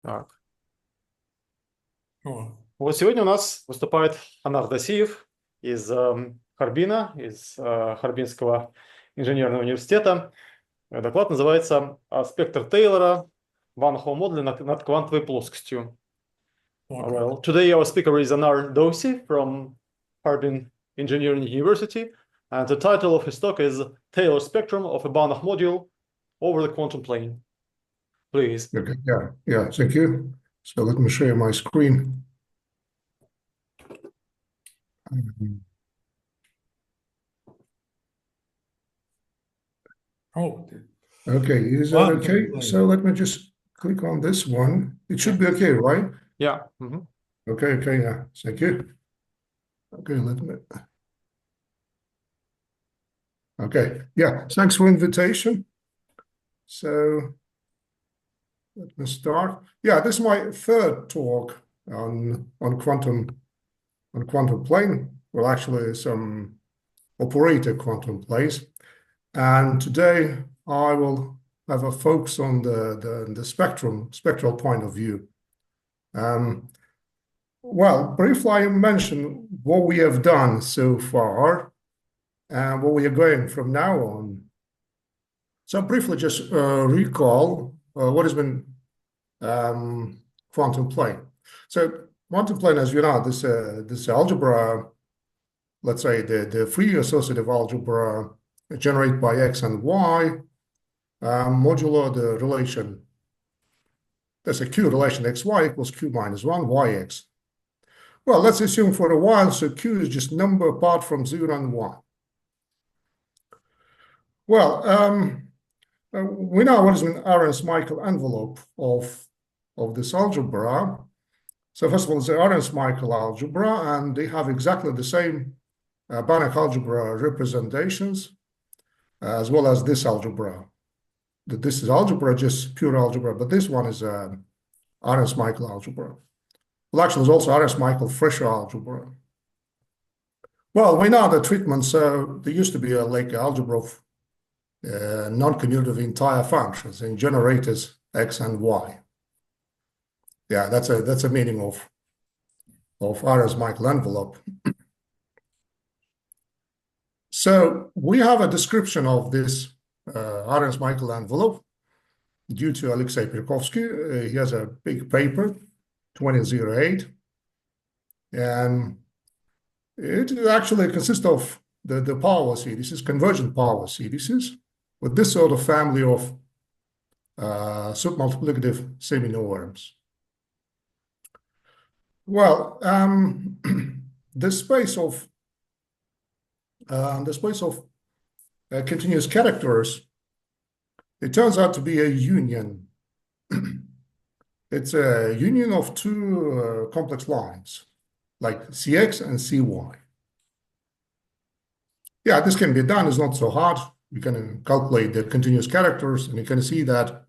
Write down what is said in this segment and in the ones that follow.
Так. О, Вот сегодня у нас выступает Anar Dosi из Харбина, из Харбинского инженерного университета. Доклад называется «Спектр Тейлора. Банахова модуля над квантовой плоскостью». okay. Well, today our speaker is Anar Dosi from Harbin Engineering University, and the title of his talk is Taylor Spectrum of a Banach module over the quantum plane. Please. Okay, yeah, thank you. So let me share my screen. Oh, Okay, is that okay? So let me just click on this one. It should be okay, right? Yeah. Okay, yeah, thank you. Okay, let me. Okay, yeah, thanks for invitation. So let me start. Yeah, this is my third talk on quantum plane. Well, actually, some operator quantum planes. And today I will have a focus on the spectral point of view. Well, briefly, I mention what we have done so far and what we are going from now on. So briefly, just recall what has been quantum plane. So quantum plane, as you know, this algebra, let's say the free associative algebra generated by x and y, modulo the relation. There's a q relation xy equals q minus 1 yx. Well, let's assume for a while, so q is just number apart from 0 and 1. Well, we know what is an Arens-Michael envelope of this algebra. So first of all, it's the Arens-Michael algebra, and they have exactly the same Banach algebra representations, as well as this algebra. This is algebra, just pure algebra, but this one is Arens-Michael algebra. Well, actually, there's also Arens-Michael Fresher algebra. Well, we know the treatment, so there used to be like algebra of noncommutative entire functions in generators x and y. Yeah, that's a meaning of Arens-Michael envelope. So we have a description of this Arens-Michael envelope due to Alexei Perkovsky. He has a big paper, 2008, and it actually consists of the power series, convergent power series, with this sort of family of submultiplicative semi-norms. Well, the space of continuous characters, it turns out to be a union. It's a union of two complex lines, like Cx and Cy. Yeah, this can be done. It's not so hard. We can calculate the continuous characters, and you can see that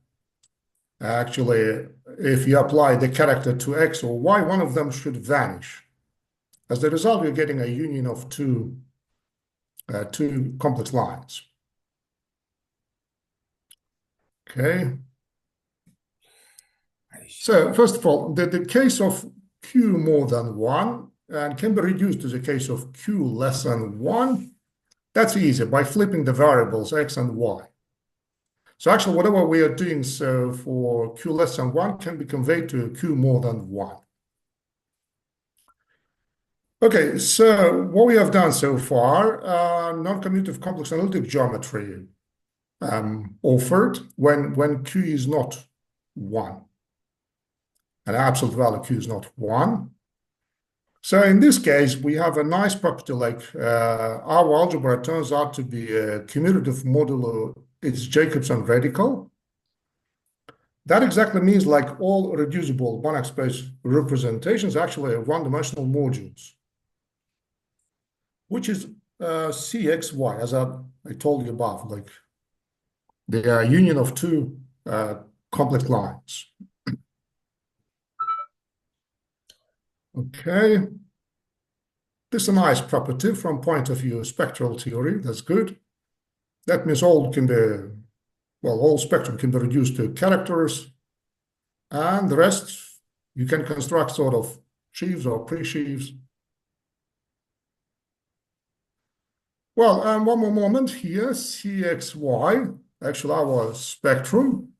actually, if you apply the character to x or y, one of them should vanish. As a result, you're getting a union of two complex lines. Okay. So first of all, the case of q more than 1 and can be reduced to the case of q less than 1. That's easy by flipping the variables x and y. So actually, whatever we are doing so for q less than 1 can be conveyed to q more than 1. Okay, so what we have done so far, non-commutative complex analytic geometry offered when q is not 1. An absolute value q is not 1. So in this case, we have a nice property like our algebra turns out to be a commutative modulo, it's Jacobson radical. That exactly means like all reducible Banach space representations actually are one-dimensional modules, which is Cxy, as I told you above, like the union of two complex lines. Okay. This is a nice property from point of view of spectral theory. That's good. That means all spectrum can be reduced to characters. and the rest you can construct sort of sheaves or pre-sheaves. Well, one more moment here, CXY, actually our spectrum,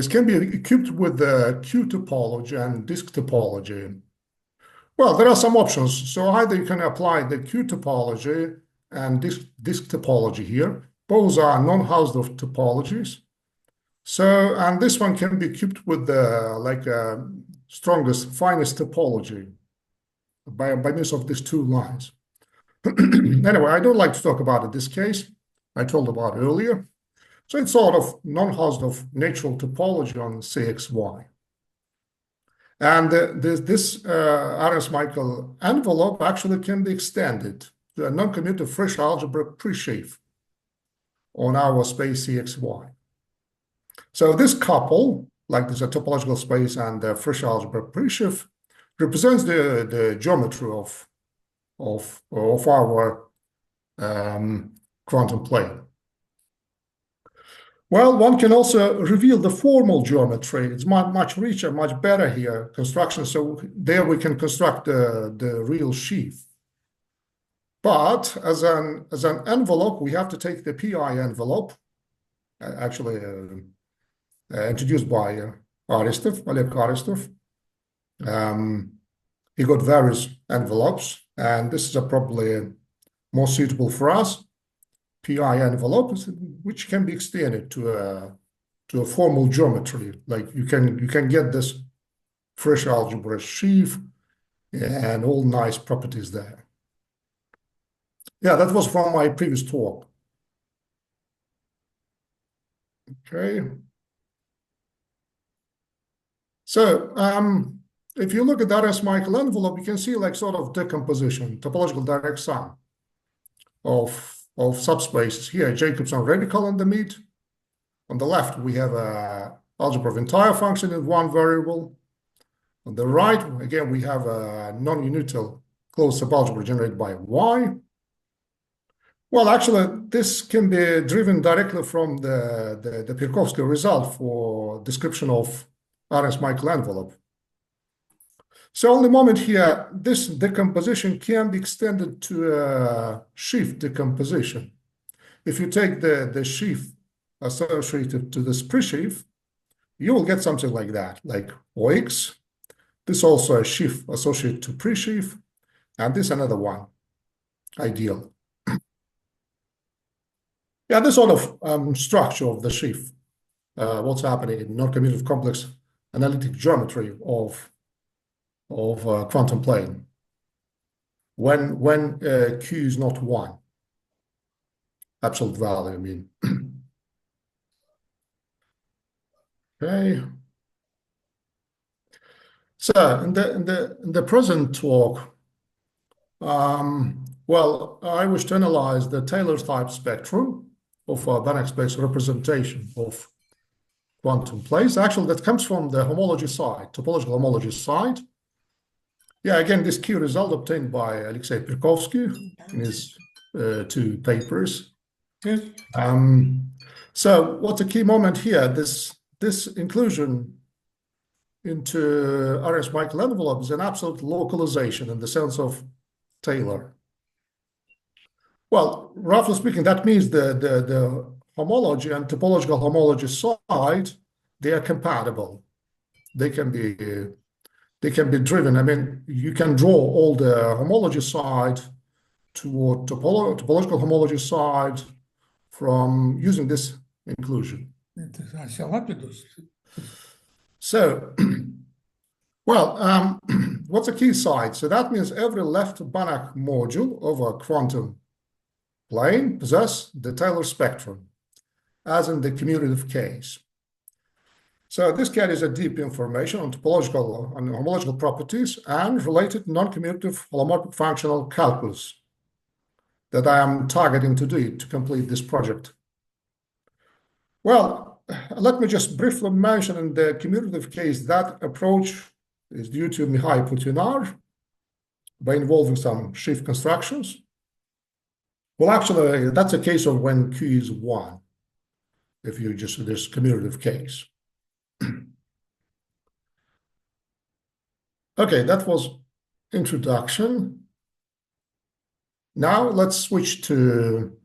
can be equipped with the Q topology and disk topology. Well, there are some options. So either you can apply the Q topology and disk topology here. Both are non-Hausdorff topologies. So, and this one can be equipped with the strongest, finest topology by means of these two lines. Anyway, I don't like to talk about it this case. I told about earlier. So it's sort of non-Hausdorff natural topology on CXY. And this Arens-Michael envelope actually can be extended to a noncommutative fresh algebra presheaf on our space CXY. So this couple, like there's a topological space and the fresh algebra presheaf, represents the geometry of our quantum plane. Well, one can also reveal the formal geometry. It's much richer, much better here, construction. So there we can construct the real sheaf. But as an envelope, we have to take the PI envelope, actually introduced by Oleg Aristov. He got various envelopes, and this is probably more suitable for us. PI envelope, which can be extended to a formal geometry. Like you can get this fresh algebra sheaf and all nice properties there. Yeah, that was from my previous talk. Okay. So if you look at the Arens-Michael envelope, you can see like sort of decomposition, topological direct sum of subspaces. Here, Jacobson radical in the mid. On the left, we have a algebra of entire function in one variable. On the right, again, we have a non-unital closed subalgebra generated by Y. Well, actually, this can be driven directly from the Pirkovsky result for description of Arens-Michael envelope. So on the moment here, this decomposition can be extended to a sheaf decomposition. If you take the sheaf associated to this presheaf, you will get something like that, like OX. This is also a sheaf associated to presheaf, and this another one, ideal. Yeah, this sort of structure of the sheaf, what's happening in non-commutative complex analytic geometry of quantum plane when Q is not 1, absolute value, I mean. Okay. So in the present talk, well, I wish to analyze the Taylor type spectrum of a Banach space representation of quantum planes. Actually, that comes from the homology side, topological homology side. Yeah, again, this key result obtained by Alexei Pirkovsky in his 2 papers. So what's a key moment here? This inclusion into Arens-Michael envelope is an absolute localization in the sense of Taylor. Well, roughly speaking, that means the homology and topological homology side, they are compatible. They can be driven. I mean, you can draw all the homology side toward topological homology side from using this inclusion. So, well, what's a key side? So that means every left Banach module of a quantum plane possesses the Taylor spectrum, as in the commutative case. So this carries a deep information on topological and homological properties and related non-commutative holomorphic functional calculus that I am targeting to do to complete this project. Well, let me just briefly mention in the commutative case that approach is due to Mihai Putinar by involving some sheaf constructions. Well, actually, that's a case of when Q is 1, if you just do this commutative case. Okay, that was introduction. Now let's switch to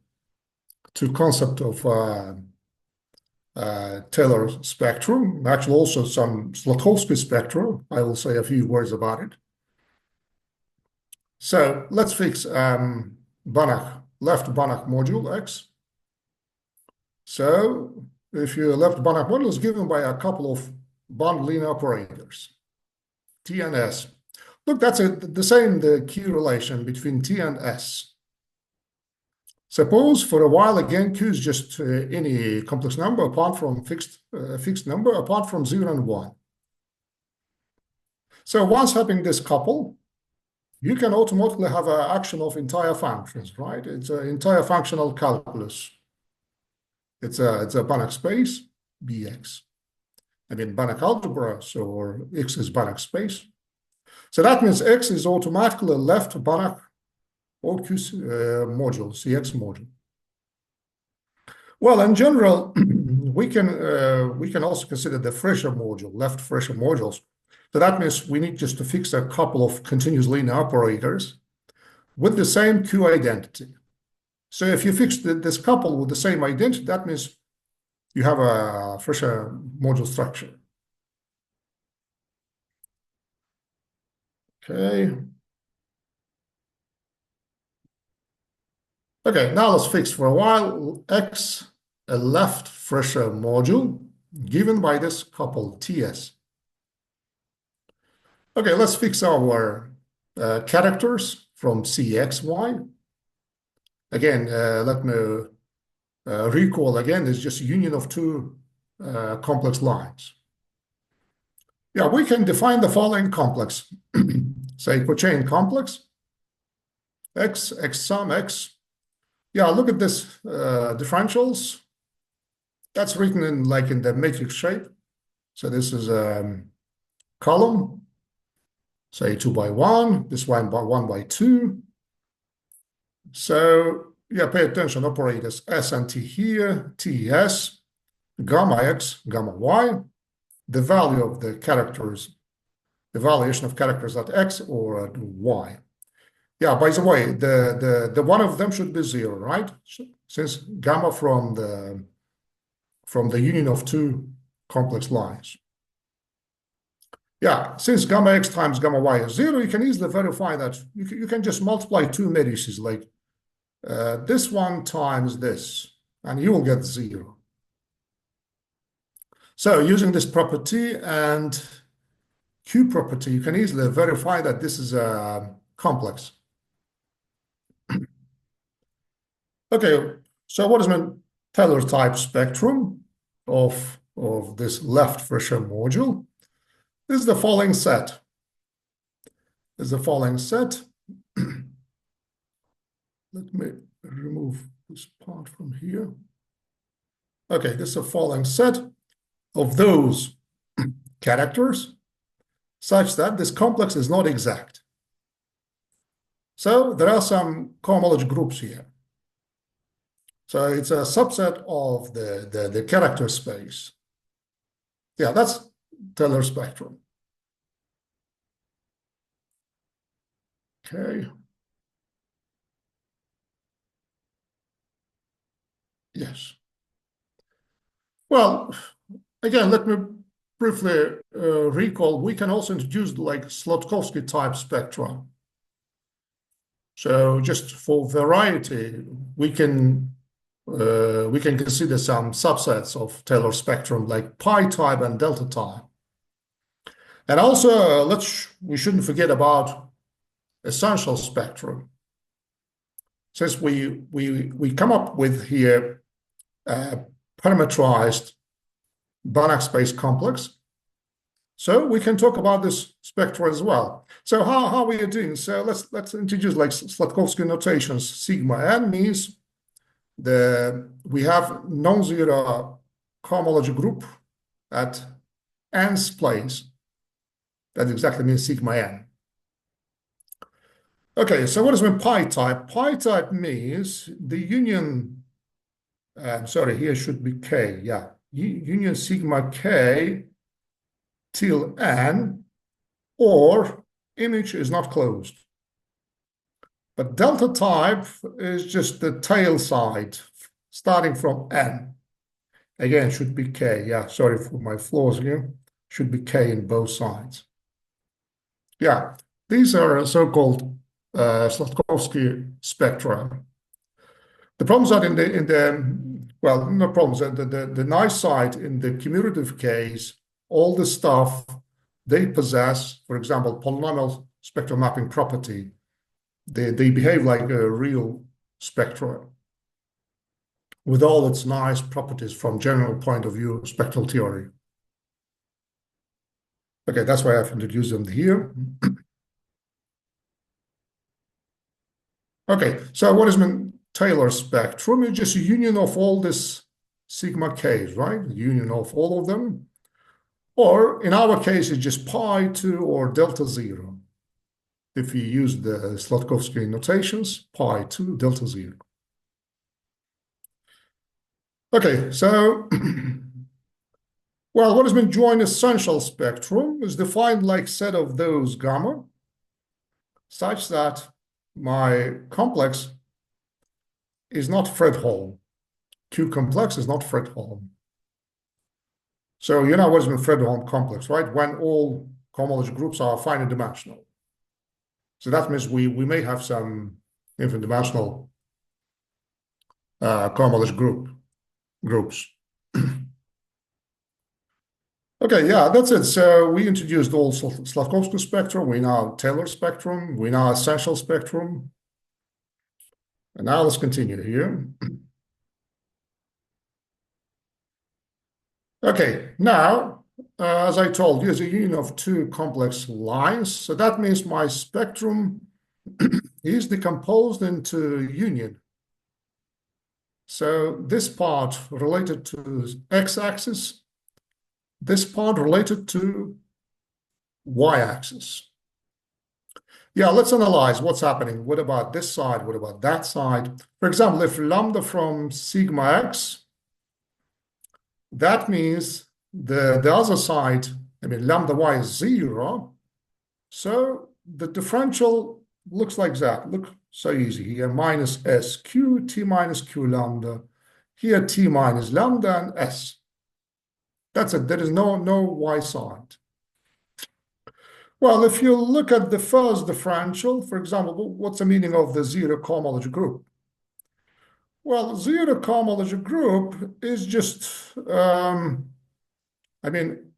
concept of Taylor spectrum. Actually, also some Slotowski spectrum. I will say a few words about it. So let's fix Banach, left Banach module X. So if your left Banach module is given by a couple of bond linear operators, T and S. Look, that's the same, the key relation between T and S. Suppose for a while, again, Q is just any complex number apart from fixed number apart from 0 and 1. So once having this couple, you can automatically have an action of entire functions, right? It's an entire functional calculus. It's a Banach space, Bx. I mean, Banach algebra, so X is Banach space. So that means X is automatically left Banach or Q module, CX module. Well, in general, we can also consider the Fresher module, left Fresher modules. So that means we need just to fix a couple of continuous linear operators with the same Q identity. So if you fix this couple with the same identity, that means you have a Fresher module structure. Okay. Okay, now let's fix for a while X, a left Fresher module given by this couple TS. Okay, let's fix our characters from CXY. Again, let me recall again, it's just a union of two complex lines. Yeah, we can define the following complex. Say cochain complex, X sum X. Yeah, look at this differentials. That's written in like in the matrix shape. So this is a column, say 2 by 1, this one by 1 by 2. So yeah, pay attention, operators S and T here, TS, gamma X, gamma Y, the value of the characters, the valuation of characters at X or at Y. Yeah, by the way, the one of them should be 0, right? Since gamma from the union of two complex lines. Yeah, since gamma X times gamma Y is 0, you can easily verify that you can just multiply two matrices like this one times this, and you will get 0. So using this property and Q property, you can easily verify that this is a complex. Okay, so what is my Taylor type spectrum of this left Fresher module? This is the following set. This is the following set. Let me remove this part from here. Okay, this is a following set of those characters such that this complex is not exact. So there are some cohomology groups here. So it's a subset of the character space. Yeah, that's Taylor spectrum. Okay. Yes. Well, again, let me briefly recall, we can also introduce like Slotowski type spectra. So just for variety, we can consider some subsets of Taylor spectrum like pi type and delta type. And also, we shouldn't forget about essential spectrum. Since we come up with here parametrized Banach space complex, so we can talk about this spectra as well. So how we are doing? So let's introduce like Slotowski notations. Sigma n means we have non-zero cohomology group at n's place. That exactly means sigma n. Okay, so what does mean pi type? Pi type means the union, sorry, here should be k, yeah. Union sigma k till n, or image is not closed. But delta type is just the tail side, starting from n. Again, should be k. Yeah, sorry for my flaws here. Should be k in both sides. Yeah, these are so-called Slatkovsky spectra. The problems are in the well, no problems. The nice side in the commutative case, all the stuff they possess, for example, polynomial spectral mapping property, they behave like a real spectra with all its nice properties from general point of view spectral theory. Okay, that's why I've introduced them here. Okay, so what is meant Taylor spectrum? It's just a union of all this sigma k's, right? Union of all of them. Or in our case, it's just pi 2 or delta 0. If you use the Slatkovsky notations, pi 2, delta 0. Okay, so, well, what has been joint essential spectrum is defined like set of those gamma, such that my complex is not Fredholm. Q complex is not Fredholm. So you know what is a Fredholm complex, right? When all cohomology groups are finite dimensional. So that means we may have some infinite dimensional cohomology groups. Okay, yeah, that's it. So we introduced all Slatkovsky spectrum. We now Taylor spectrum. We now essential spectrum. And now let's continue here. Okay, now, as I told you, it's a union of two complex lines. So that means my spectrum is decomposed into union. So this part related to x-axis, this part related to y-axis. Yeah, let's analyze what's happening. What about this side? What about that side? For example, if lambda from sigma x, that means the other side, I mean, lambda y is 0. So the differential looks like that. Look, so easy here, minus sq, t minus q lambda. Here, t minus lambda and s. That's it. There is no y side. Well, if you look at the first differential, for example, what's the meaning of the zero cohomology group? Well, zero cohomology group is just, I mean,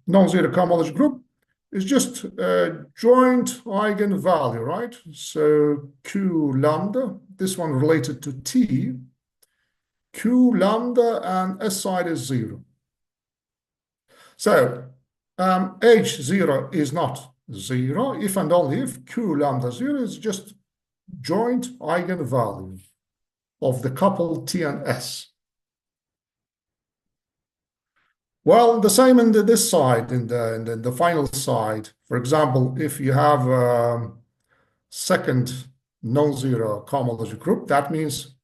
non-zero cohomology group is just a joint eigenvalue, right? So Q lambda, this one related to T, Q lambda and S side is 0. So H0 is not 0 if and only if Q lambda 0 is just joint eigenvalue of the couple T and S. Well, the same in this side, in the final side. For example, if you have a second non-zero cohomology group, that means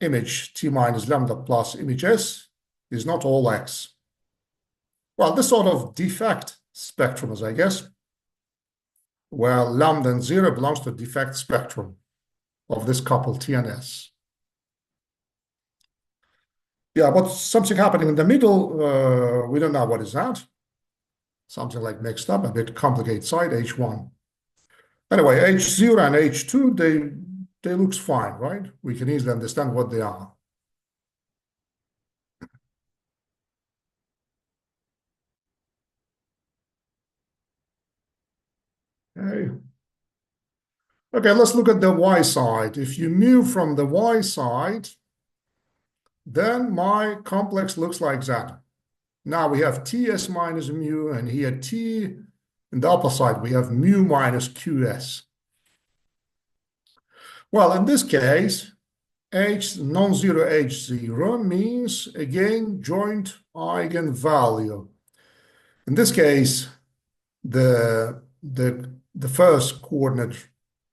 image T minus lambda plus image S is not all X. Well, this sort of defect spectrum is, I guess, where lambda and 0 belongs to a defect spectrum of this couple T and S. Yeah, but something happening in the middle, we don't know what is that. Something like mixed up, a bit complicated side, H1. Anyway, H0 and H2, they looks fine, right? We can easily understand what they are. Okay. Okay, let's look at the Y side. If you move from the Y side, then my complex looks like that. Now we have Ts minus mu, and here T, in the upper side, we have mu minus Qs. Well, in this case, H non-zero H0 means, again, joint eigenvalue. In this case, the first coordinate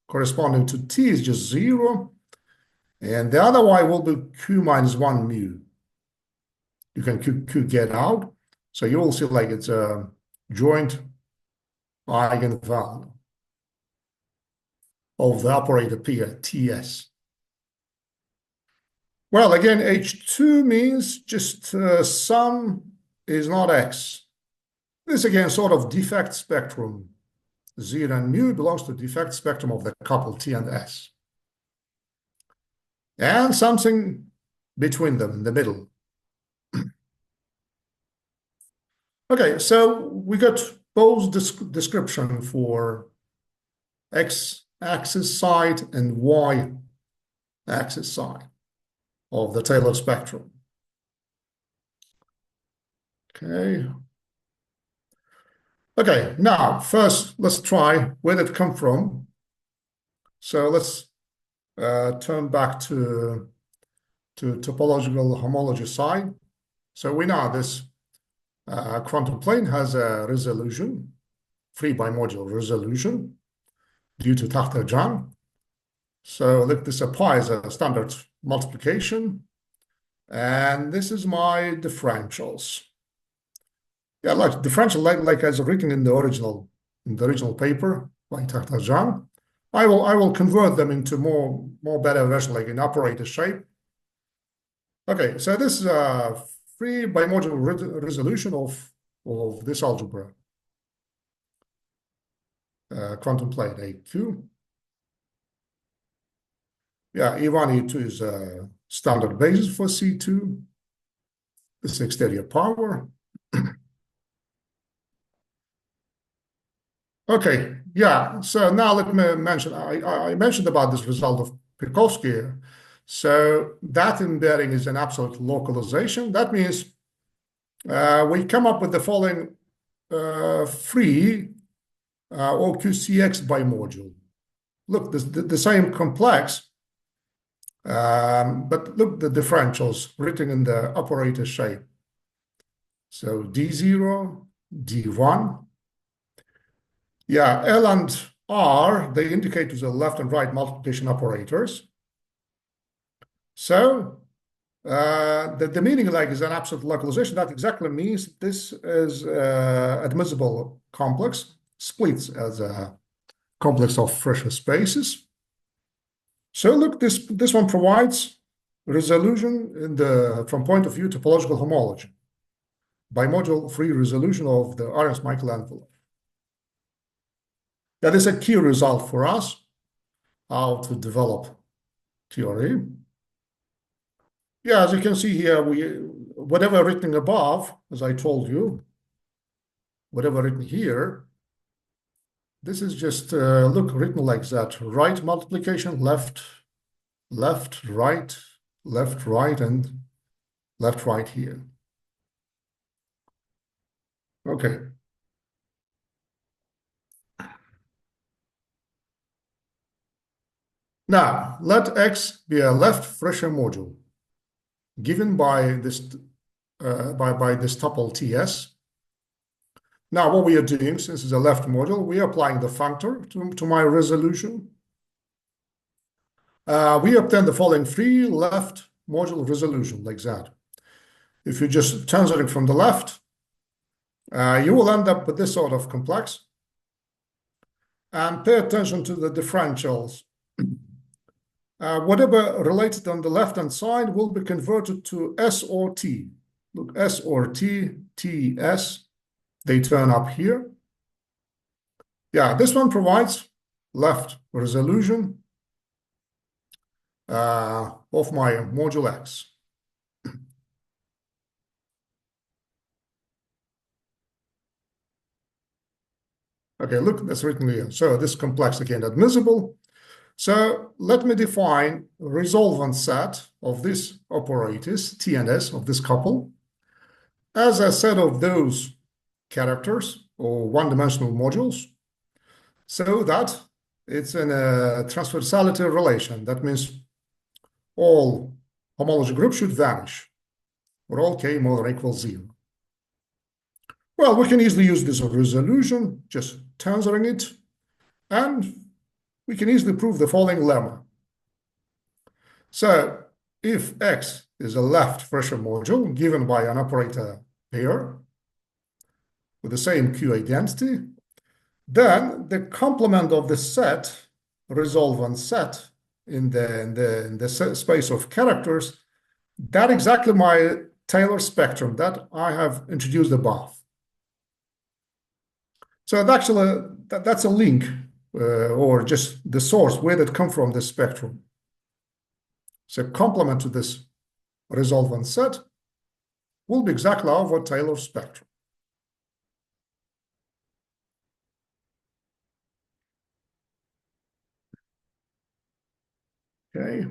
corresponding to T is just 0, and the other Y will be Q minus 1 mu. You can Q get out, so you will see like it's a joint eigenvalue of the operator P Ts. Well, again, H2 means just sum is not X. This again sort of defect spectrum. 0 and mu belongs to the defect spectrum of the couple T and S. And something between them in the middle. Okay, so we got both description for X-axis side and Y-axis side of the Taylor spectrum. Okay. Okay, now first let's try where did it come from. So let's turn back to topological homology side. So we know this quantum plane has a resolution, free bimodule resolution due to Takhter-Jang. So look, this applies a standard multiplication, and this is my differentials. Yeah, like differential, like as written in the original paper by Takhter-Jang. I will convert them into more better version, like in operator shape. Okay, so this is a free bimodule resolution of this algebra, quantum plane AQ. Yeah, E1, E2 is a standard basis for C2. This is exterior power. Okay, yeah. So now let me mention, I mentioned about this result of Perkovsky. So that embedding is an absolute localization. That means we come up with the following free OQCX bimodule. Look, the same complex, but look, the differentials written in the operator shape. So D0, D1. Yeah, L and R, they indicate to the left and right multiplication operators. So the meaning like is an absolute localization. That exactly means this is admissible complex, splits as a complex of Fresher spaces. So look, this one provides resolution from point of view topological homology, bimodule free resolution of the Arens-Michael envelope. That is a key result for us, how to develop theory. Yeah, as you can see here, whatever written above, as I told you, whatever written here, this is just, look, written like that. Right multiplication, left, right, and left, right here. Okay. Now, let X be a left Fresher module given by this tuple TS. Now, what we are doing, since it's a left module, we are applying the functor to my resolution. We obtain the following free left module resolution, like that. If you just tensor it from the left, you will end up with this sort of complex. And pay attention to the differentials. Whatever related on the left-hand side will be converted to S or T. Look, S or T, T, S, they turn up here. Yeah, this one provides left resolution of my module X. Okay, look, that's written here. So this complex again admissible. So let me define resolvent set of these operators, T and S, of this couple, as a set of those characters or one-dimensional modules, so that it's in a transversality relation. That means all homology groups should vanish for all k more than or equals 0. Well, we can easily use this resolution, just tensoring it, and we can easily prove the following lemma. So if X is a left Fresher module given by an operator pair with the same Q identity, then the complement of the set, resolvent set in the space of characters, that exactly my Taylor spectrum that I have introduced above. So that's a link or just the source where that come from, the spectrum. So complement to this resolvent set will be exactly our Taylor spectrum. Okay.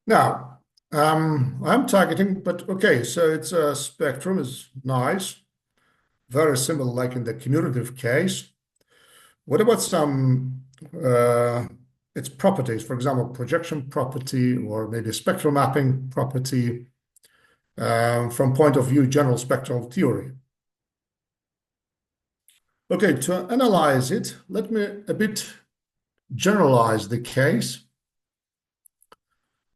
Now, I'm targeting, but okay, so it's a spectrum is nice, very similar like in the commutative case. What about some its properties, for example, projection property or maybe spectral mapping property from point of view general spectral theory? Okay, to analyze it, let me a bit generalize the case.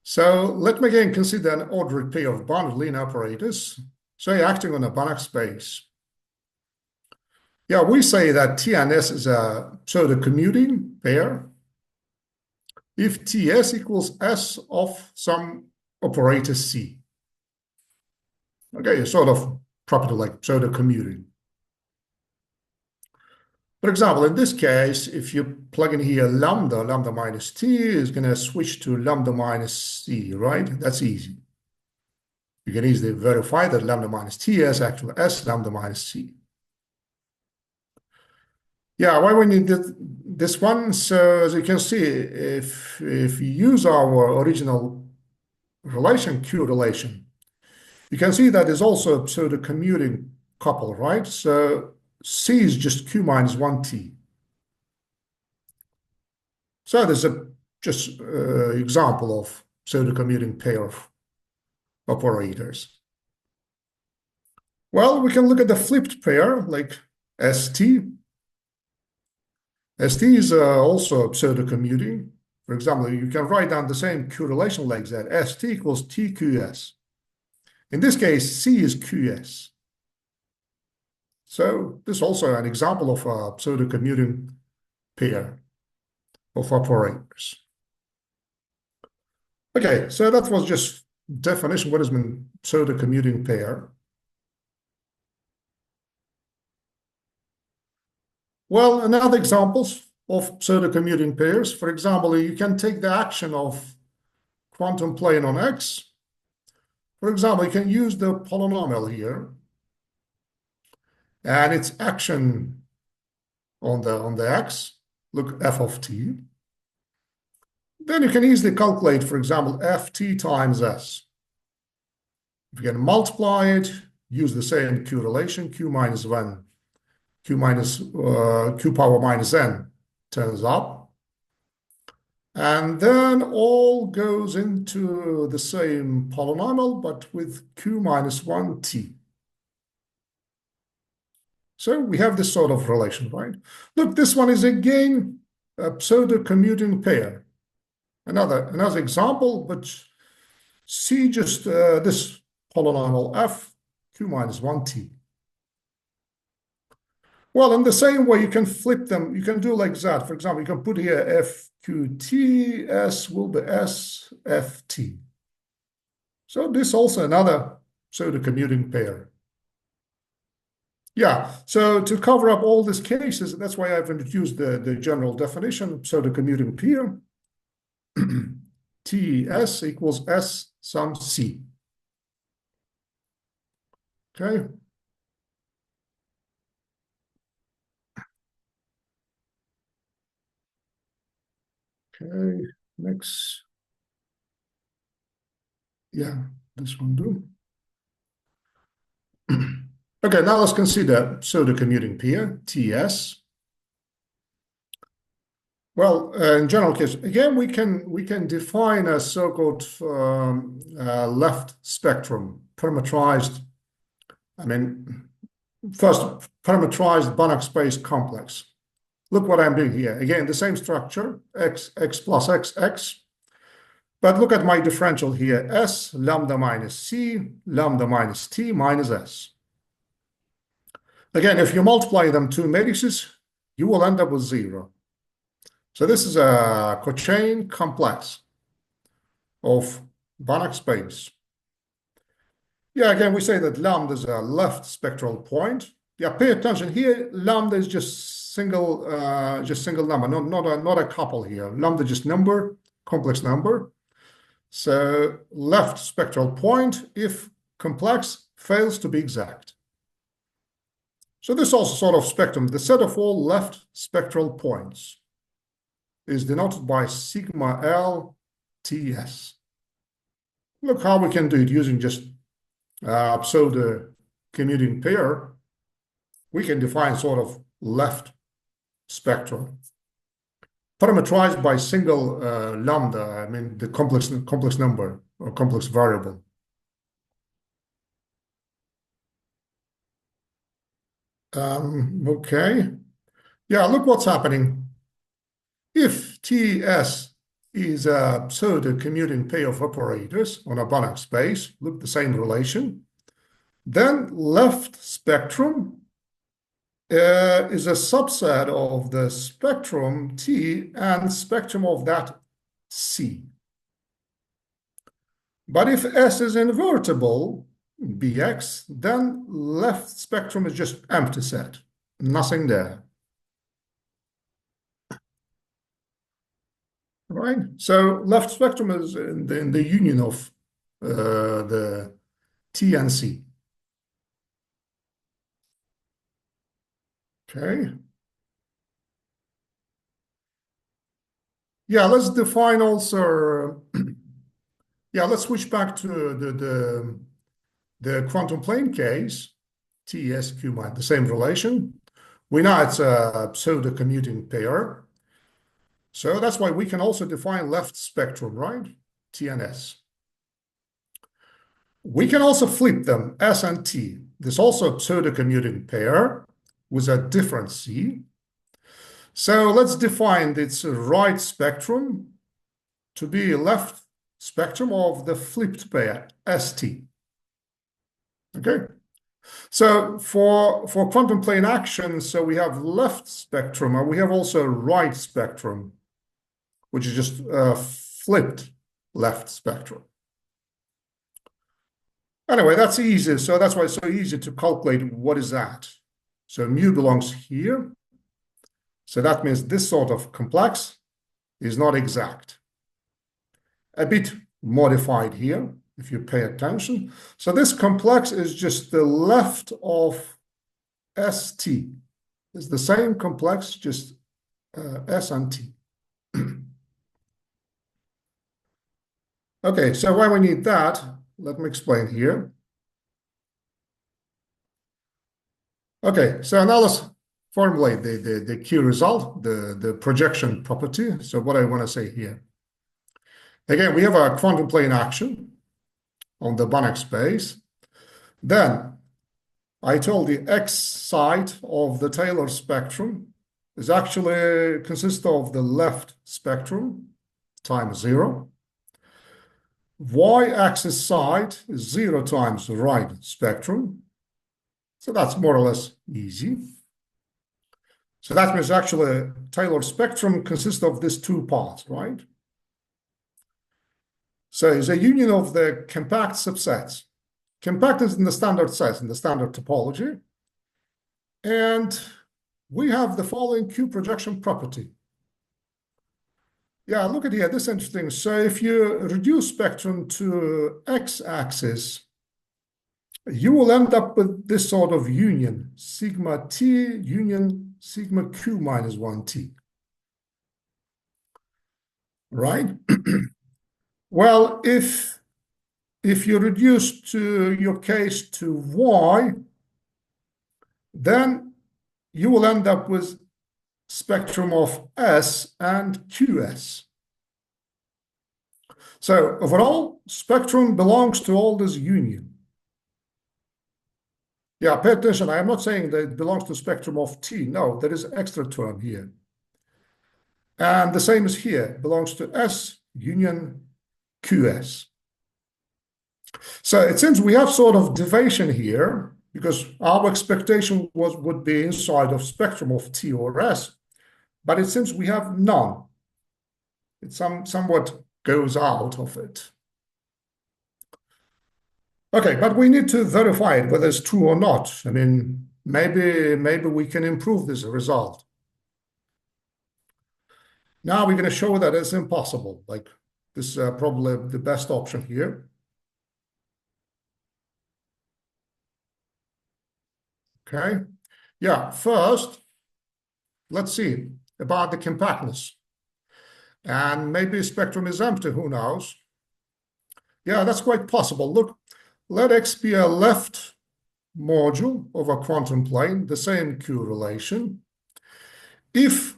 So let me again consider an ordered pair of bounded linear operators, say acting on a Banach space. Yeah, we say that T and S is a pseudo-commuting pair if Ts equals S of some operator C. Okay, a sort of property like pseudo-commuting. For example, in this case, if you plug in here lambda minus T is going to switch to lambda minus C, right? That's easy. You can easily verify that lambda minus T is actually S lambda minus C. Yeah, why we need this one? So as you can see, if you use our original relation, Q relation, you can see that there's also a pseudo-commuting couple, right? So C is just Q minus 1T. So there's a just example of pseudo-commuting pair of operators. Well, we can look at the flipped pair like ST. ST is also pseudo-commuting. For example, you can write down the same Q relation like that. ST equals TQS. In this case, C is QS. So this is also an example of a pseudo-commuting pair of operators. Okay, so that was just definition. What is a pseudo-commuting pair? Well, another examples of pseudo-commuting pairs. For example, you can take the action of quantum plane on X. For example, you can use the polynomial here and its action on the X, look f of t. Then you can easily calculate, for example, ft times s. If you can multiply it, use the same Q relation, Q minus 1, Q power minus n turns up. And then all goes into the same polynomial, but with Q minus 1t. So we have this sort of relation, right? Look, this one is again a pseudo-commuting pair. Another example, but see just this polynomial f, Q minus 1t. Well, in the same way, you can flip them. You can do like that. For example, you can put here FQT, S will be SFT. So this is also another pseudo-commuting pair. Yeah, so to cover up all these cases, that's why I've introduced the general definition, pseudo-commuting pair. TS equals S sum C. Okay. Okay, next. Yeah, this one do. Okay, now let's consider pseudo-commuting pair, TS. Well, in general case, again, we can define a so-called left spectrum, parametrized. I mean, first, parametrized Banach space complex. Look what I'm doing here. Again, the same structure, x plus x. But look at my differential here, s lambda minus c, lambda minus t minus s. Again, if you multiply them two matrices, you will end up with 0. So this is a cochain complex of Banach space. Yeah, again, we say that lambda is a left spectral point. Yeah, pay attention here. Lambda is just single number, not a couple here. Lambda just number, complex number. So left spectral point if complex fails to be exact. So this also sort of spectrum, the set of all left spectral points is denoted by sigma L TS. Look how we can do it using just pseudo commuting pair. We can define sort of left spectrum parameterized by single lambda, I mean the complex number or complex variable. Okay. Yeah, look what's happening. If TS is a pseudo commuting pair of operators on a Banach space, look the same relation, then left spectrum is a subset of the spectrum T and spectrum of that C. But if S is invertible, Bx, then left spectrum is just empty set, nothing there. Right? So left spectrum is in the union of the T and C. Okay. Yeah, let's define also. Yeah, let's switch back to the quantum plane case, TSQ minus the same relation. We know it's a pseudo commuting pair. So that's why we can also define left spectrum, right? T and S. We can also flip them, S and T. There's also a pseudo commuting pair with a different C. So let's define its right spectrum to be left spectrum of the flipped pair, ST. Okay. So for quantum plane action, so we have left spectrum, and we have also right spectrum, which is just flipped left spectrum. Anyway, that's easy. So that's why it's so easy to calculate what is that. So mu belongs here. So that means this sort of complex is not exact. A bit modified here, if you pay attention. So this complex is just the left of ST. It's the same complex, just S and T. Okay, so why we need that, let me explain here. Okay, so now let's formulate the key result, the projection property. So what I want to say here. Again, we have a quantum plane action on the Banach space. Then I told the X side of the Taylor spectrum is actually consists of the left spectrum times 0. Y-axis side is 0 times the right spectrum. So that's more or less easy. So that means actually Taylor spectrum consists of these two parts, right? So it's a union of the compact subsets. Compact is in the standard sets, in the standard topology. And we have the following Q projection property. Yeah, look at here, this is interesting. So if you reduce spectrum to x-axis, you will end up with this sort of union, sigma t union sigma q minus 1t. Right? Well, if you reduce to your case to y, then you will end up with spectrum of S and QS. So overall, spectrum belongs to all this union. Yeah, pay attention. I am not saying that it belongs to spectrum of T. No, there is an extra term here. And the same is here. It belongs to S union QS. So it seems we have sort of deviation here. because our expectation would be inside of spectrum of T or S, but it seems we have none. It somewhat goes out of it. Okay, but we need to verify it, whether it's true or not. I mean, maybe we can improve this result. Now we're going to show that it's impossible. Like, this is probably the best option here. Okay. Yeah, first, let's see about the compactness. And maybe spectrum is empty, who knows? Yeah, that's quite possible. Look, let X be a left module of a quantum plane, the same Q relation. If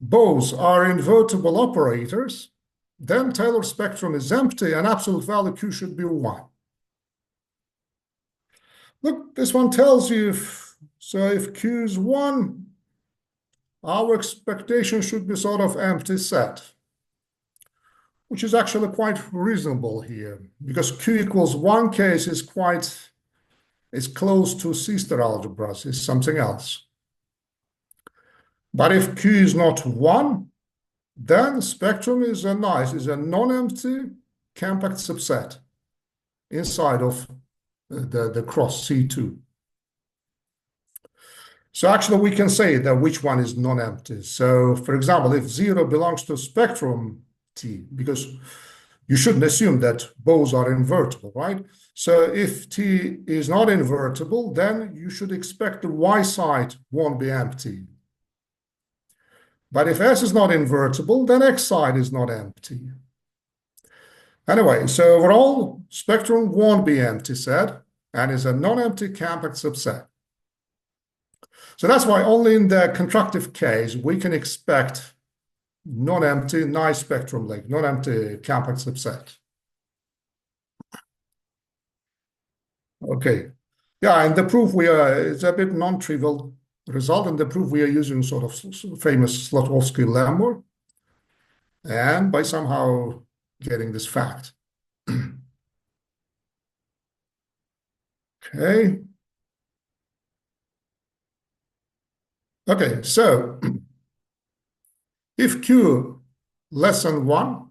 both are invertible operators, then Taylor spectrum is empty and absolute value Q should be 1. Look, this one tells you if Q is 1, our expectation should be sort of empty set, which is actually quite reasonable here, because Q equals 1 case is close to C-star algebras, is something else. But if Q is not 1, then spectrum is a non-empty compact subset inside of the cross C2. So actually we can say that which one is non-empty. So for example, if 0 belongs to spectrum T, because you shouldn't assume that both are invertible, right? So if T is not invertible, then you should expect the Y side won't be empty. But if S is not invertible, then X side is not empty. Anyway, so overall, spectrum won't be empty set and is a non-empty compact subset. So that's why only in the contractive case we can expect non-empty nice spectrum, like non-empty compact subset. Okay. Yeah, and the proof it's a bit non-trivial result, and the proof we are using sort of famous Slotowski lemma, and by somehow getting this fact. Okay. Okay, so if Q less than 1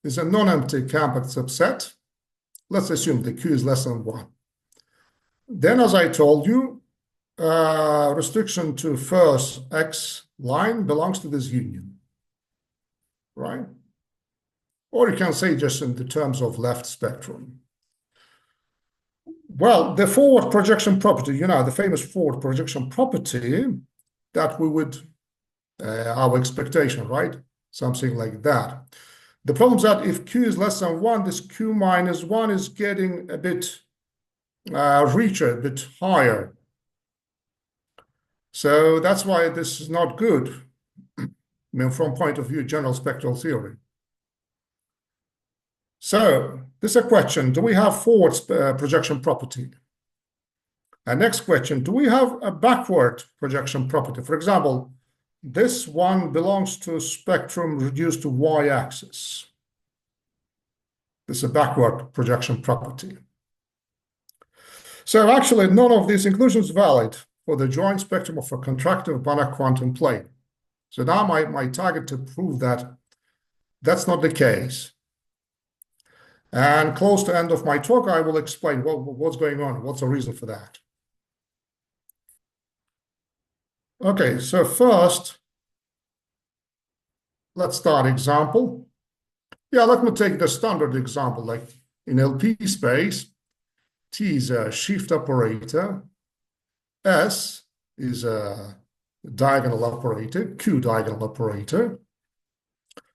is a non-empty compact subset, let's assume the Q is less than 1. Then, as I told you, restriction to first X line belongs to this union, right? Or you can say just in the terms of left spectrum. Well, the forward projection property, the famous forward projection property that we would, our expectation, right? Something like that. The problem is that if Q is less than 1, this Q minus 1 is getting a bit richer, a bit higher. So that's why this is not good, I mean, from point of view general spectral theory. So this is a question, do we have forward projection property? And next question, do we have a backward projection property? For example, this one belongs to spectrum reduced to y-axis. This is a backward projection property. So actually, none of these inclusions valid for the joint spectrum of a contractive Banach quantum plane. So now my target to prove that that's not the case. And close to the end of my talk, I will explain what's going on, what's the reason for that. Okay, so first, let's start example. Yeah, let me take the standard example, like in LP space, T is a shift operator, S is a diagonal operator, Q diagonal operator.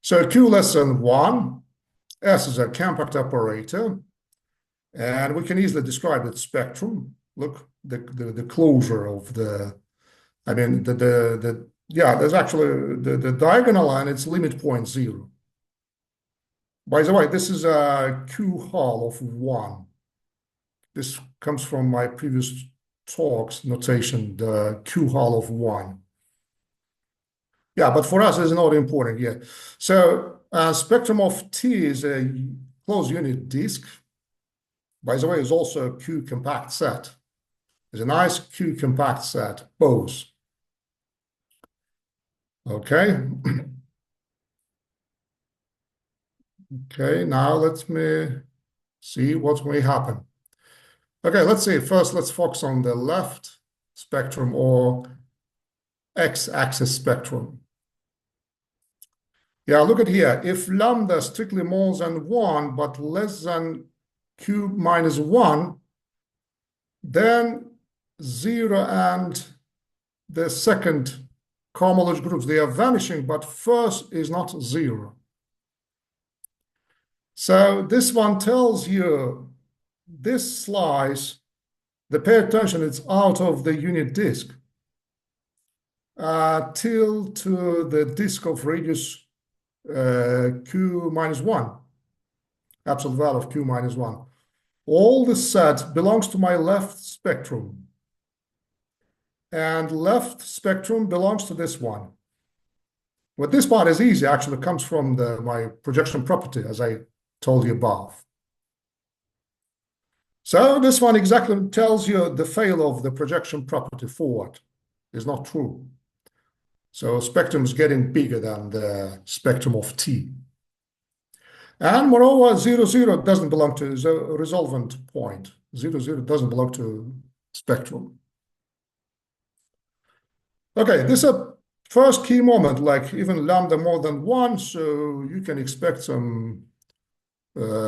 So Q less than 1, S is a compact operator, and we can easily describe its spectrum. Look, the closure of there's actually the diagonal and its limit point 0. By the way, this is a Q Hall of 1. This comes from my previous talks notation, the Q Hall of 1. Yeah, but for us, it's not important yet. So spectrum of T is a closed unit disk. By the way, is also a Q compact set. is a nice Q-compact set, both. Okay. Okay, now let me see what may happen. Okay, let's see. First, let's focus on the left spectrum or x-axis spectrum. Yeah, look at here. If lambda strictly more than 1 but less than q minus 1, then 0 and the second cohomology groups, they are vanishing, but first is not 0. So this one tells you this slice, the pay attention, it's out of the unit disk till to the disk of radius q minus 1, absolute value of q minus 1. All the set belongs to my left spectrum. And left spectrum belongs to this one. Well, this part is easy, actually comes from my projection property, as I told you above. So this one exactly tells you the fail of the projection property forward is not true. So spectrum is getting bigger than the spectrum of T. And moreover, 0, 0 doesn't belong to the resolvent point. 0, 0 doesn't belong to spectrum. Okay, this is a first key moment, like even lambda more than 1, so you can expect some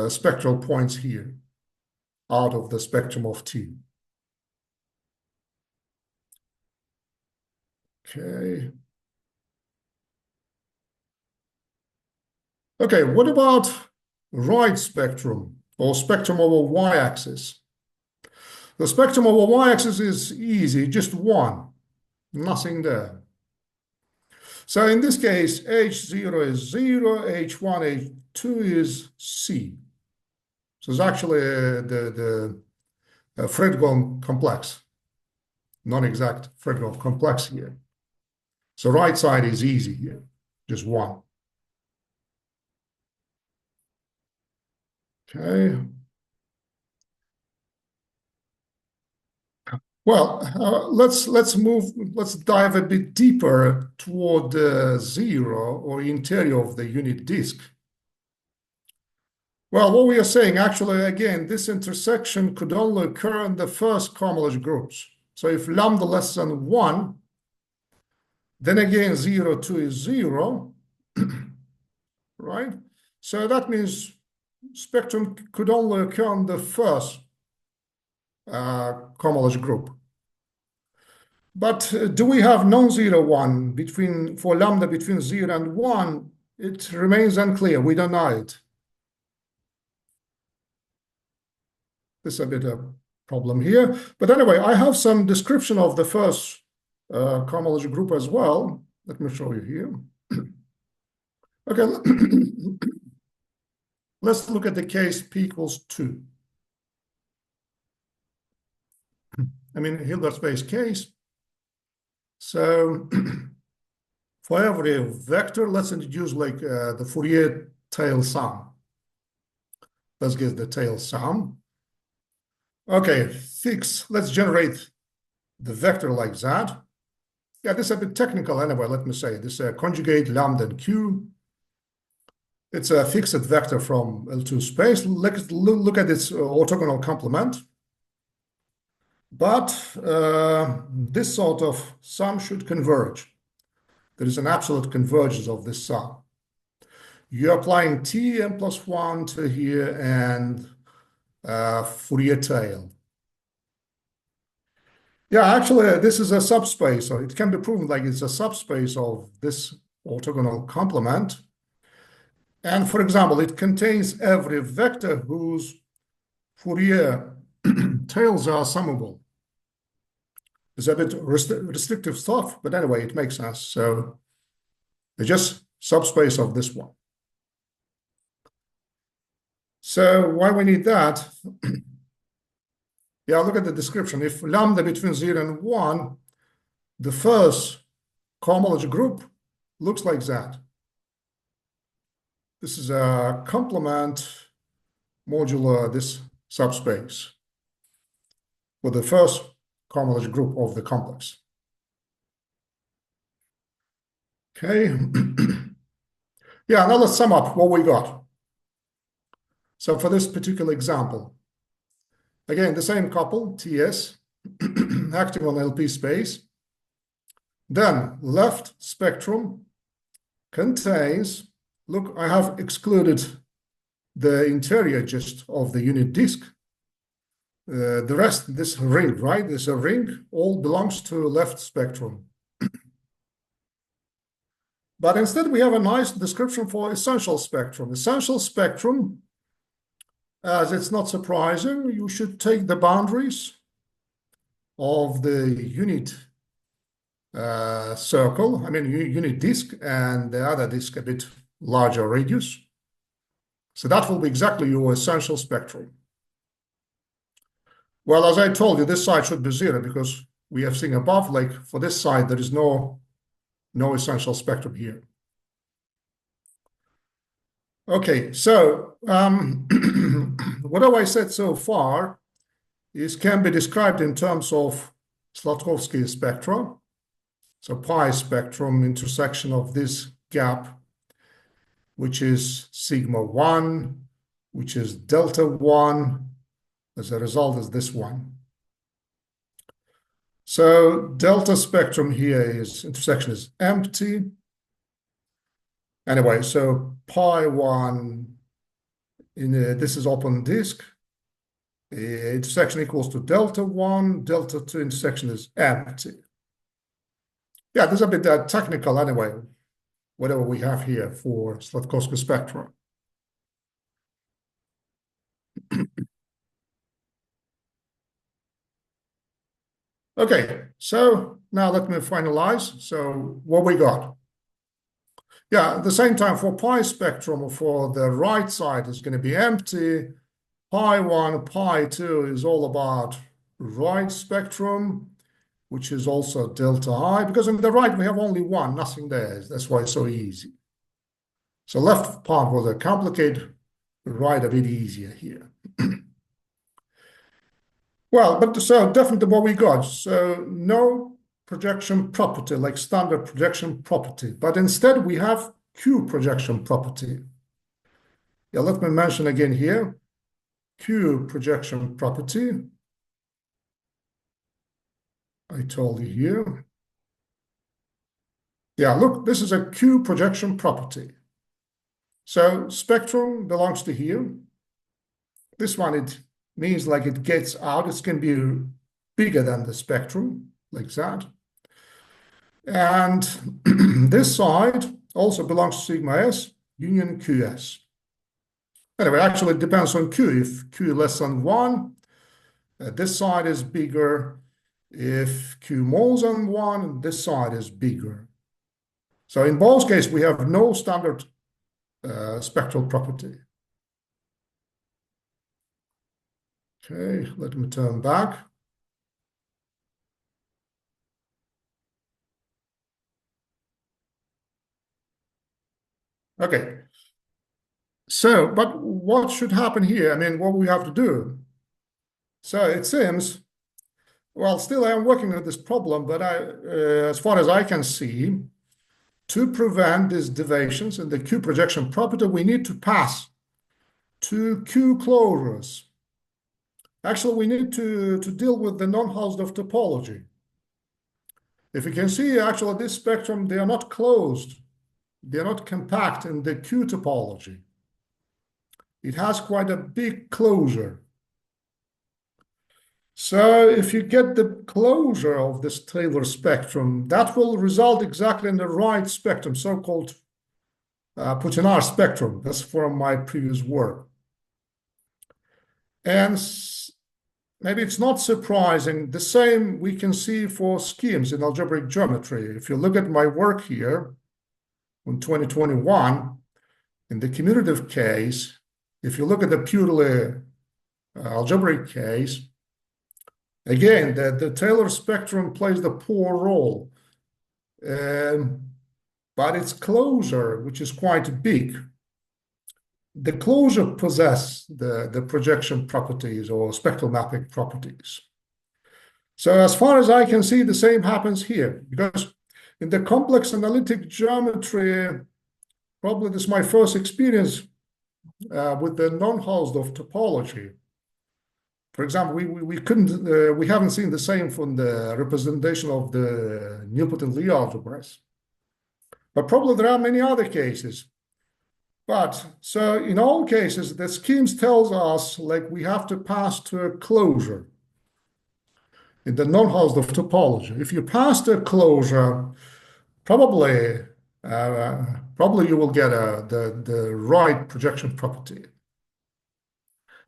spectral points here out of the spectrum of T. Okay. Okay, what about right spectrum or spectrum over y-axis? The spectrum over y-axis is easy, just 1, nothing there. So in this case, H0 is 0, H1, H2 is C. So it's actually the Fredholm complex, non-exact Fredholm complex here. So right side is easy here, just 1. Okay. Well, let's dive a bit deeper toward the 0 or interior of the unit disk. Well, what we are saying, actually, again, this intersection could only occur in the first cohomology groups. So if lambda less than 1, then again 0, 2 is 0, right? So that means spectrum could only occur in the first cohomology group. But do we have non-zero one for lambda between 0 and 1? It remains unclear. We don't know it. This is a bit of a problem here. But anyway, I have some description of the first cohomology group as well. Let me show you here. Okay, let's look at the case p equals 2. I mean, Hilbert space case. So for every vector, let's introduce like the Fourier tail sum. Let's get the tail sum. Okay, let's generate the vector like that. Yeah, this is a bit technical anyway, let me say. This conjugate lambda and q. It's a fixed vector from L2 space. Let's look at its orthogonal complement. But this sort of sum should converge. There is an absolute convergence of this sum. You're applying Tn plus 1 to here and Fourier tail. Yeah, actually, this is a subspace, so it can be proven like it's a subspace of this orthogonal complement. And for example, it contains every vector whose Fourier tails are summable. It's a bit restrictive stuff, but anyway, it makes sense. So it's just subspace of this one. So why we need that? Yeah, look at the description. If lambda between 0 and 1, the first cohomology group looks like that. This is a complement modular this subspace, where the first cohomology group of the complex. Okay. Yeah, now let's sum up what we got. So for this particular example, again, the same couple, TS, acting on LP space. Then left spectrum contains, look, I have excluded the interior just of the unit disk. The rest, this ring, right? This a ring, all belongs to left spectrum. But instead, we have a nice description for essential spectrum. Essential spectrum, as it's not surprising, you should take the boundaries of the unit circle, I mean, unit disk, and the other disk a bit larger radius. So that will be exactly your essential spectrum. Well, as I told you, this side should be 0 because we have seen above, like for this side, there is no essential spectrum here. Okay, so what have I said so far is can be described in terms of Sladkowski spectra. So pi spectrum intersection of this gap, which is sigma 1, which is delta 1, as a result is this one. So delta spectrum here is intersection is empty. Anyway, so pi 1 this is open disk. Intersection equals to delta 1, delta 2 intersection is empty. Yeah, this is a bit technical anyway, whatever we have here for Sladkowski spectra. Okay, so now let me finalize. So what we got? Yeah, at the same time for pi spectrum, for the right side is going to be empty. Pi 1, pi 2 is all about right spectrum, which is also delta I, because on the right we have only one, nothing there. That's why it's so easy. So left part was a complicated, right a bit easier here. Well, but so definitely what we got. So no projection property, like standard projection property, but instead we have Q projection property. Yeah, let me mention again here, Q projection property. I told you here. Yeah, look, this is a Q projection property. So spectrum belongs to here. This one, it means like it gets out. It's going to be bigger than the spectrum, like that. And this side also belongs to sigma S union QS. Anyway, actually it depends on Q. If Q less than 1, this side is bigger. If Q more than 1, this side is bigger. So in both cases, we have no standard spectral property. Okay, let me turn back. Okay. So, but what should happen here? I mean, what we have to do? So it seems, well, still I am working on this problem, but as far as I can see, to prevent these deviations in the Q projection property, we need to pass two Q closures. Actually, we need to deal with the non-Hausdorff topology. If you can see, actually, this spectrum, they are not closed. They are not compact in the Q topology. It has quite a big closure. So if you get the closure of this Taylor spectrum, that will result exactly in the right spectrum, so-called Putinar spectrum. That's from my previous work. And maybe it's not surprising, the same we can see for schemes in algebraic geometry. If you look at my work here in 2021, in the commutative case, if you look at the purely algebraic case, again, the Taylor spectrum plays the poor role, but its closure, which is quite big, the closure possess the projection properties or spectral mapping properties. So as far as I can see, the same happens here, because in the complex analytic geometry, probably this is my first experience with the non-Hausdorff topology. For example, we haven't seen the same from the representation of the nilpotent Lie algebras. But probably there are many other cases. But so in all cases, the schemes tells us like we have to pass to a closure in the non-Hausdorff topology. If you pass to a closure, probably probably you will get the right projection property.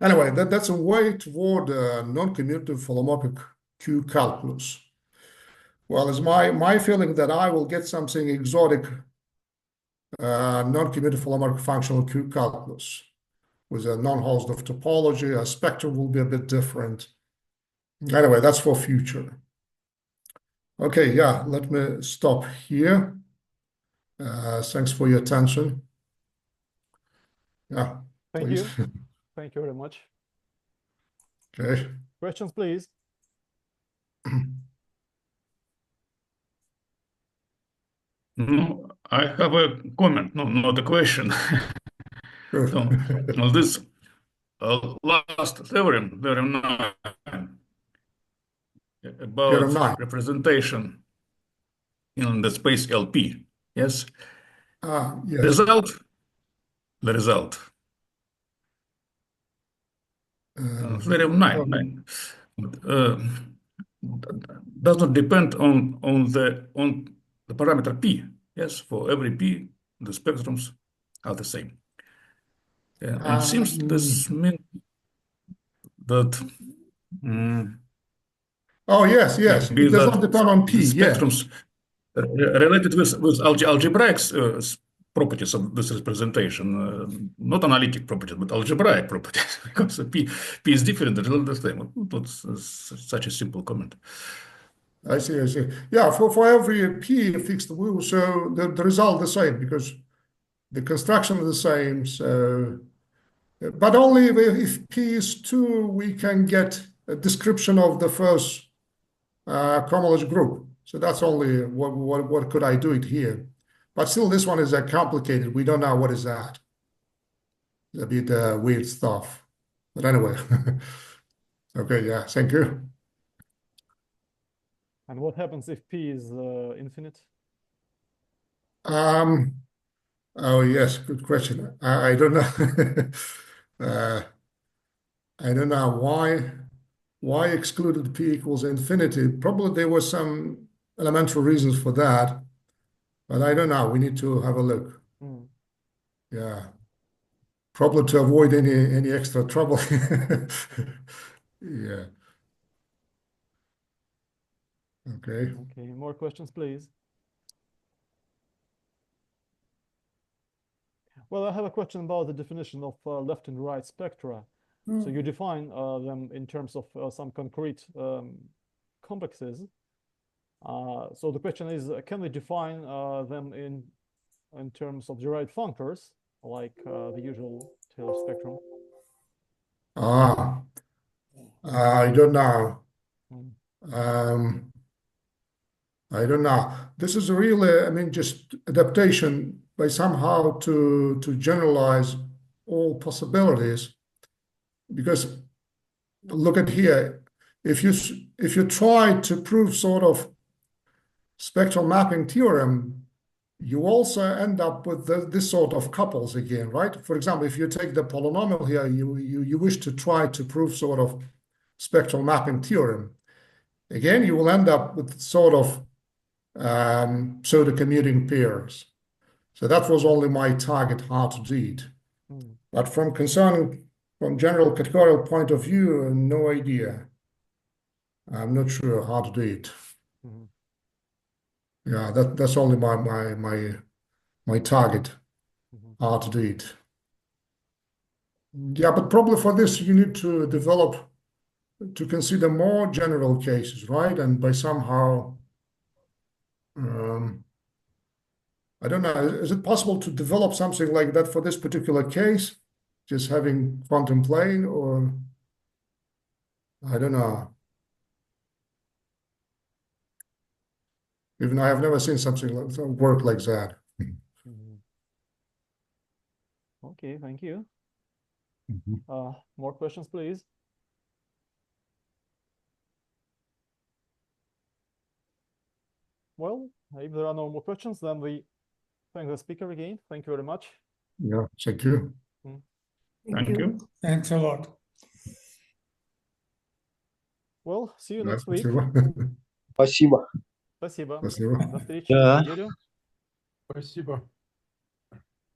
Anyway, that's a way toward non-commutative holomorphic Q calculus. Well, it's my feeling that I will get something exotic non-commutative holomorphic functional Q calculus with a non-Hausdorff topology. A spectrum will be a bit different. Anyway, that's for future. Okay, yeah, let me stop here. Thanks for your attention. Yeah, Thank please. you. Thank you very much. Okay. Questions, please. No, I have a comment, no, not a question. Good. So, this last theorem 9, Theorem about 9. representation in the space LP. Yes. Yes. The result. Theorem 9. Okay. Does not depend on the parameter P. Yes, for every P, the spectrums are the same. And it seems this means that Oh, yes, yes. maybe It does that not depend on the P. Yeah. spectrums related with algebraic properties of this representation, not analytic properties, but algebraic properties, because P is different, it's not the same. That's such a simple comment. I see, I see. Yeah, for every P fixed rule, so the result the same because the construction is the same. So, but only if P is 2, we can get a description of the first cohomology group. So that's only what could I do it here. But still, this one is complicated. We don't know what is that. It's a bit weird stuff. But anyway. Okay, yeah, thank you. And what happens if P is infinite? Oh, yes, good question. I don't know. I don't know why excluded P equals infinity. Probably there were some elementary reasons for that, but I don't know. We need to have a look. Yeah. Probably to avoid any extra trouble. Yeah. Okay. Okay, more questions, please. Well, I have a question about the definition of left and right spectra. So you define them in terms of some concrete complexes. So the question is, can we define them in terms of derived functors, like the usual Taylor spectrum? I don't know. Mm. I don't know. This is really, I mean, just adaptation by somehow to generalize all possibilities. Because look at here, if you try to prove sort of spectral mapping theorem, you also end up with this sort of couples again, right? For example, if you take the polynomial here, you wish to try to prove sort of spectral mapping theorem. Again, you will end up with sort of pseudo-commuting pairs. So that was only my target, how to do it. But from general categorical point of view, no idea. I'm not sure how to do it. Yeah, that's only my target, how to do it. Yeah, but probably for this you need to consider more general cases, right? And by somehow I don't know, is it possible to develop something like that for this particular case? Just having quantum plane, or I don't know. Even I have never seen something like work like that. Mhm. Okay, thank you. Mhm. More questions, please. Well, if there are no more questions, then we thank the speaker again. Thank you very much. Yeah, thank you. Thank you. Thanks a lot. Well, see you Да, next week. спасибо. Спасибо. Спасибо. Спасибо. До встречи Да. через неделю. Спасибо.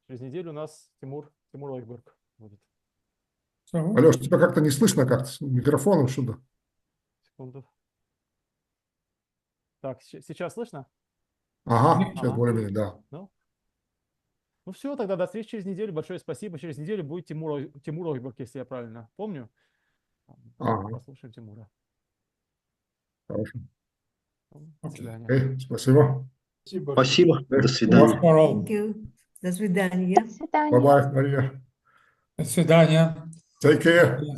Через неделю у нас Тимур Лойкберг будет. Алеш, тебя как-то не слышно как-то с микрофоном что-то. Секунду. Так, сейчас слышно? Ага, сейчас Ага. более-менее, да. Ну все, тогда до встречи через неделю. Большое спасибо. Через неделю будет Тимур Лойкберг, если я правильно помню. Ага, Послушаем Тимура. хорошо. До свидания. Окей, спасибо. Спасибо. До свидания. Thank you. До свидания. Bye-bye, Мария. До свидания. Take care.